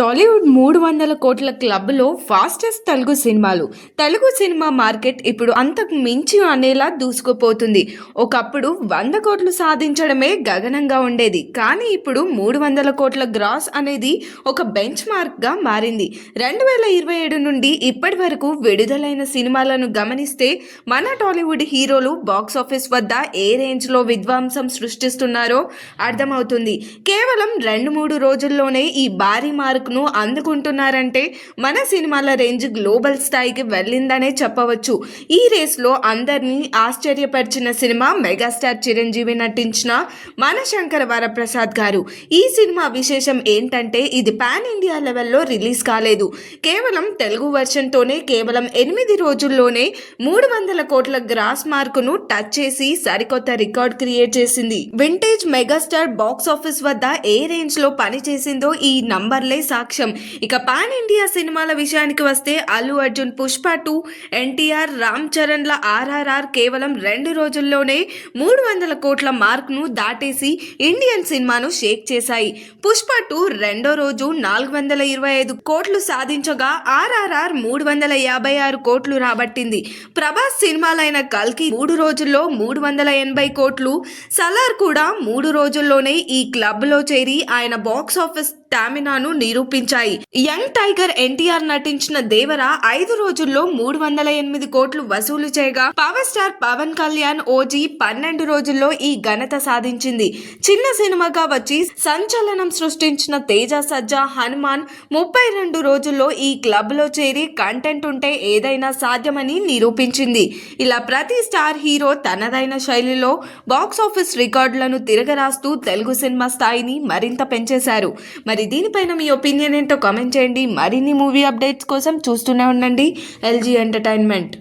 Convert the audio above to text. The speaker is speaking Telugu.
టాలీవుడ్ 300 కోట్ల క్లబ్లో ఫాస్టెస్ట్ తెలుగు సినిమా మార్కెట్ ఇప్పుడు అంతకు మించి అనేలా దూసుకుపోతుంది. ఒకప్పుడు 100 కోట్లు సాధించడమే గగనంగా ఉండేది. కానీ ఇప్పుడు 300 కోట్ల గ్రాస్ అనేది ఒక బెంచ్ మార్క్గా మారింది. 2027 నుండి ఇప్పటి వరకు విడుదలైన సినిమాలను గమనిస్తే మన టాలీవుడ్ హీరోలు బాక్సాఫీస్ వద్ద ఏ రేంజ్లో విధ్వంసం సృష్టిస్తున్నారో అర్థమవుతుంది. కేవలం 2-3 రోజుల్లోనే ఈ భారీ మార్కును అందుకుంటున్నారంటే మన సినిమాల రేంజ్ గ్లోబల్ స్థాయికి వెళ్ళిందనే చెప్పవచ్చు. ఈ రేస్లో అందరినీ ఆశ్చర్యపరిచిన సినిమా మెగాస్టార్ చిరంజీవి నటించిన మన శంకర వరప్రసాద్ గారు. ఈ సినిమా విశేషం ఏంటంటే ఇది పాన్ ఇండియా లెవెల్లో రిలీజ్ కాలేదు. కేవలం తెలుగు వెర్షన్తోనే కేవలం 8 రోజుల్లోనే 300 కోట్ల గ్రాస్ మార్కును టచ్ చేసి సరికొత్త రికార్డ్ క్రియేట్ చేసింది. వింటేజ్ మెగాస్టార్ బాక్స్ ఆఫీస్ వద్ద ఏ రేంజ్ లో పనిచేసిందో ఈ నంబర్లే సాక్ష్యం. ఇక పాన్ ఇండియా సినిమాల విషయానికి వస్తే అల్లు అర్జున్ పుష్ప 2, ఎన్టీఆర్, రామ్ చరణ్ల RRR కేవలం 2 రోజుల్లోనే 300 కోట్ల మార్క్ను దాటేసి ఇండియన్ సినిమాను షేక్ చేశాయి. పుష్ప 2 రెండో రోజు 425 కోట్లు సాధించగా RRR 356 కోట్లు రాబట్టింది. ప్రభాస్ సినిమాలైన కల్కి 3 రోజుల్లో 380 కోట్లు, సలార్ కూడా 3 రోజుల్లోనే ఈ క్లబ్లో చేరి ఆయన బాక్స్ ఆఫీస్ స్టామినాను నిరూపించాయి. యంగ్ టైగర్ ఎన్టీఆర్ నటించిన దేవర 5 రోజుల్లో 308 కోట్లు వసూలు చేయగా పవర్ స్టార్ పవన్ కళ్యాణ్ ఓజీ 12 రోజుల్లో ఈ ఘనత సాధించింది. చిన్న సినిమాగా వచ్చి సంచలనం సృష్టించిన తేజ సజ్జా హనుమాన్ 32 రోజుల్లో ఈ క్లబ్ లో చేరి కంటెంట్ ఉంటే ఏదైనా సాధ్యమని నిరూపించింది. ఇలా ప్రతి స్టార్ హీరో తనదైన శైలిలో బాక్స్ ఆఫీస్ రికార్డులను తిరగరాస్తూ తెలుగు సినిమా స్థాయిని మరింత పెంచేశారు. మరి దీనిపైన మీ ఒపీనియన్ ఏంటో కామెంట్ చేయండి. మరిన్ని మూవీ అప్డేట్స్ కోసం చూస్తూనే ఉండండి LG ఎంటర్టైన్మెంట్.